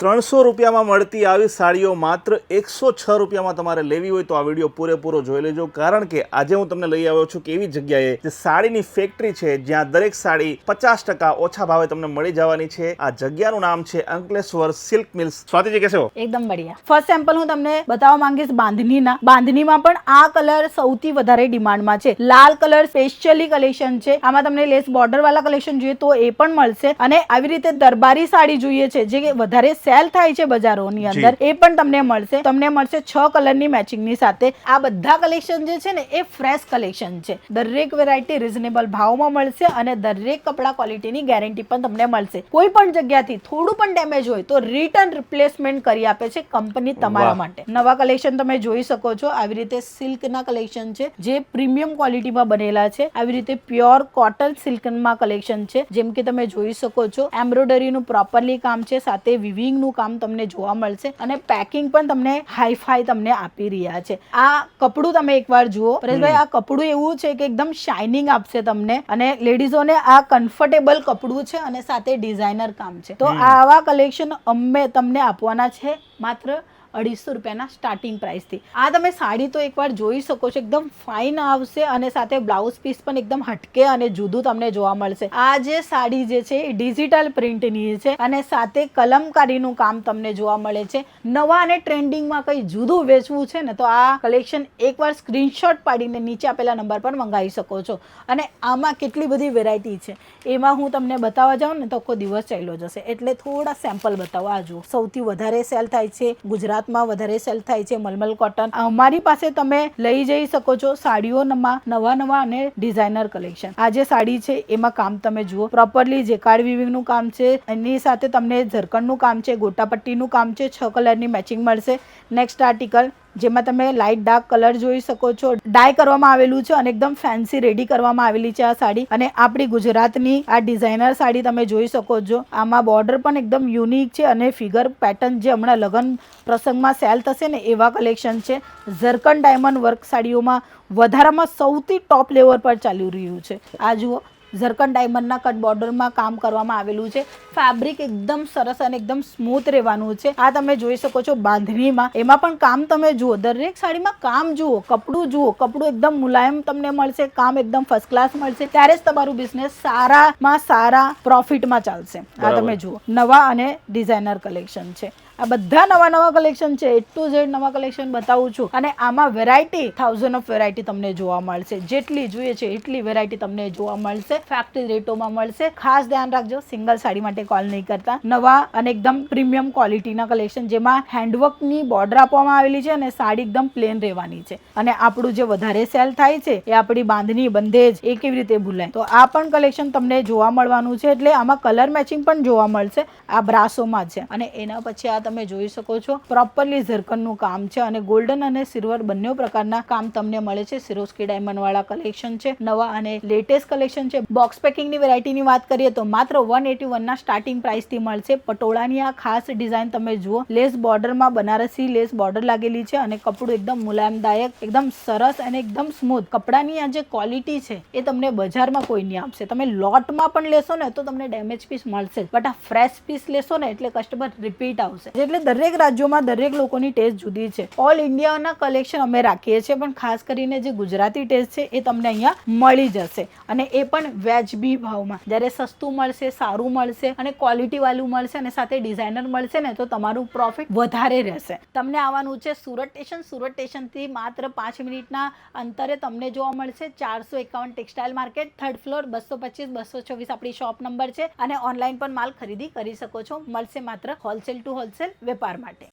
300 રૂપિયામાં મળતી આવી સાડીઓ માત્ર 106 રૂપિયામાં તમારે લેવી હોય તો આ વિડીયો પૂરેપૂરો જોઈ લેજો, કારણ કે આજે હું તમને લઈ આવ્યો છું કે એવી જગ્યાએ જે સાડીની ફેક્ટરી છે, જ્યાં દરેક સાડી 50% ઓછા ભાવે તમને મળી જવાની છે. આ જગ્યાનું નામ છે અંકલેશ્વર સિલ્ક મિલ્સ. સ્વાતિજી કેસે હો? એકદમ બઢિયા. ફર્સ્ટ સેમ્પલ હું તમને બતાવવા માંગીશ બાંધણીના. બાંધણીમાં પણ આ કલર સૌથી વધારે ડિમાન્ડમાં છે. લાલ કલર સ્પેશિયલી કલેક્શન છે. આમાં તમને લેસ બોર્ડર વાળા કલેક્શન જોઈએ તો એ પણ મળશે, અને આવી રીતે દરબારી સાડી જોઈએ છે જે વધારે સેલ થાય છે બજારોની અંદર, એ પણ તમને મળશે. તમને મળશે 6 કલરની મેચિંગની સાથે. આ બધા કલેક્શન જે છે ને એ ફ્રેશ કલેક્શન છે. દરેક વેરાયટી રીઝનેબલ ભાવમાં મળશે અને દરેક કપડા ક્વોલિટીની ગેરંટી પણ તમને મળશે. કોઈ પણ જગ્યાથી થોડું પણ ડેમેજ હોય તો રિટર્ન રિપ્લેસમેન્ટ કરી આપે છે કંપની તમારા માટે. નવા કલેક્શન તમે જોઈ શકો છો. આવી રીતે સિલ્કના કલેક્શન છે જે પ્રીમિયમ ક્વોલિટીમાં બનેલા છે. આવી રીતે પ્યોર કોટન સિલ્કમાં કલેક્શન છે, જેમ કે તમે જોઈ શકો છો. એમ્બ્રોઇડરીનું પ્રોપરલી કામ છે, સાથે વિવિંગ નું કામ તમને જોવા મળશે, અને પેકિંગ પણ તમને હાઈફાઈ તમને આપી રહ્યા છે. આ કપડું તમે એકવાર જુઓ પરેશભાઈ, આ કપડું એવું છે કે એકદમ શાઇનિંગ આપશે તમને, અને લેડીઝોને આ કમ્ફર્ટેબલ કપડું છે અને સાથે ડિઝાઇનર કામ છે. તો આવા કલેક્શન અમે તમને આપવાના છે માત્ર 250 રૂપિયાના સ્ટાર્ટિંગ પ્રાઇસથી. આ તમે સાડી તો એકવાર જોઈ શકો છો, એકદમ ફાઇન આવશે અને સાથે બ્લાઉઝ પીસ પણ એકદમ હટકે અને જુદું તમને જોવા મળશે. આ જે સાડી જે છે એ ડિજિટલ પ્રિન્ટની છે અને સાથે કલમકારીનું કામ તમને જોવા મળે છે. નવા અને ટ્રેન્ડિંગમાં કંઈ જુદું વેચવું છે ને તો આ કલેક્શન એકવાર સ્ક્રીનશોટ પાડીને નીચે આપેલા નંબર પર મંગાવી શકો છો. અને આમાં કેટલી બધી વેરાયટી છે એમાં હું તમને બતાવવા જાઉં ને તો આખો દિવસ ચાલ્યો જશે, એટલે થોડા સેમ્પલ બતાવો. આ જુઓ, સૌથી વધારે સેલ થાય છે ગુજરાતમાં, વધારે સેલ થાય છે મલમલ કોટન. અમારી પાસે તમે લઈ જઈ શકો છો સાડીઓમાં નવા અને ડિઝાઇનર કલેક્શન. આ જે સાડી છે એમાં કામ તમે જુઓ, પ્રોપરલી જેકાર્ડ વીવિંગ નું કામ છે, એની સાથે તમને ઝરકણનું કામ છે, ગોટાપટ્ટીનું કામ છે. 6 કલરની મેચિંગ મળશે. નેક્સ્ટ આર્ટિકલ જેમાં તમે લાઇટ ડાર્ક કલર જોઈ શકો છો. ડાય કરવામાં આવેલું છે અને એકદમ ફેન્સી રેડી કરવામાં આવેલી છે આ સાડી. અને આપણી ગુજરાતની આ ડિઝાઇનર સાડી તમે જોઈ શકો છો. આમાં બોર્ડર પણ એકદમ યુનિક છે અને ફિગર પેટર્ન જે હમણાં લગ્ન પ્રસંગમાં સેલ થશે ને એવા કલેક્શન છે. ઝરકણ ડાયમંડ વર્ક સાડીઓમાં વધારામાં સૌથી ટોપ લેવલ પર ચાલી રહ્યું છે. આ જુઓ, ઝરકણ ડાયમંડના કટ બોર્ડરમાં કામ કરવામાં આવેલું છે. ફેબ્રિક એકદમ સરસ અને એકદમ સ્મૂથ રહેવાનું છે. આ તમે જોઈ શકો છો બાંધણીમાં, એમાં પણ કામ તમે જુઓ, દરેક સાડીમાં કામ જુઓ, કપડું જુઓ. કપડું એકદમ મુલાયમ તમને મળશે, કામ એકદમ ફર્સ્ટ ક્લાસ મળશે. ત્યારે જ તમારું બિઝનેસ સારામાં સારા પ્રોફિટમાં ચાલશે. આ તમે જુઓ, નવા અને ડિઝાઇનર કલેક્શન છે. આ બધા નવા કલેક્શન છે. A to Z નવા કલેક્શન બતાવું છું, અને આમાં વેરાયટી 1000 ઓફ વેરાયટી તમને જોવા મળશે. જેટલી જોઈએ છે એટલી વેરાયટી તમને જોવા મળશે. ફેક્ટરી રેટોમાં મળશે. ખાસ ધ્યાન રાખજો, સિંગલ સાડી માટે કોલ નહીં કરતા. નવા અને એકદમ પ્રીમિયમ ક્વોલિટીના કલેક્શન જેમાં હેન્ડવર્કની બોર્ડર આપવામાં આવેલી છે અને સાડી એકદમ પ્લેન રહેવાની છે. અને આપણું જે વધારે સેલ થાય છે એ આપણી બાંધણી બંધેજ, એ કેવી રીતે ભૂલાય, તો આ પણ કલેક્શન તમને જોવા મળવાનું છે. એટલે આમાં કલર મેચિંગ પણ જોવા મળશે. આ બ્રાસોમાં છે, અને એના પછી આ તમે જોઈ શકો છો પ્રોપરલી ઝરકણનું કામ છે, અને ગોલ્ડન અને સિલ્વર બંને પ્રકારના કામ તમને મળે છે. સિરોસ્કી ડાયમંડ વાળા કલેક્શન છે, નવા અને લેટેસ્ટ કલેક્શન છે. બોક્સ પેકિંગની વેરાયટીની વાત કરીએ તો માત્ર 181 ના સ્ટાર્ટિંગ પ્રાઇસથી મળશે. પટોળાની આ ખાસ ડિઝાઇન તમે જુઓ, લેસ બોર્ડરમાં બનારસી લેસ બોર્ડર લાગેલી છે, અને કપડું એકદમ મુલાયમદાયક, એકદમ સરસ અને એકદમ સ્મૂથ. કપડાની આ જે ક્વોલિટી છે એ તમને બજારમાં કોઈ નહીં આપશે. તમે લોટમાં પણ લેશો ને તો તમને ડેમેજ પીસ મળશે, બટ આ ફ્રેશ પીસ લેશો ને એટલે કસ્ટમર રિપીટ આવશે. એટલે દરેક રાજ્યોમાં દરેક લોકોની ટેસ્ટ જુદી છે. ઓલ ઇન્ડિયાના કલેક્શન અમે રાખીએ છીએ, પણ ખાસ કરીને જે ગુજરાતી ટેસ્ટ છે એ તમને અહીંયા મળી જશે, અને એ પણ વ્યાજબી ભાવમાં. જ્યારે સસ્તું મળશે, સારું મળશે અને ક્વોલિટી વાળું મળશે અને સાથે ડિઝાઇનર મળશે ને તો તમારું પ્રોફિટ વધારે રહેશે. તમને આવવાનું છે સુરત સ્ટેશન. સુરત સ્ટેશનથી માત્ર 5 મિનિટના અંતરે તમને જોવા મળશે 451 ટેક્સટાઇલ માર્કેટ, 3rd ફ્લોર, 225-224 આપણી શોપ નંબર છે. અને ઓનલાઈન પણ માલ ખરીદી કરી શકો છો. મળશે માત્ર હોલસેલ ટુ હોલસેલ વેપાર માટે.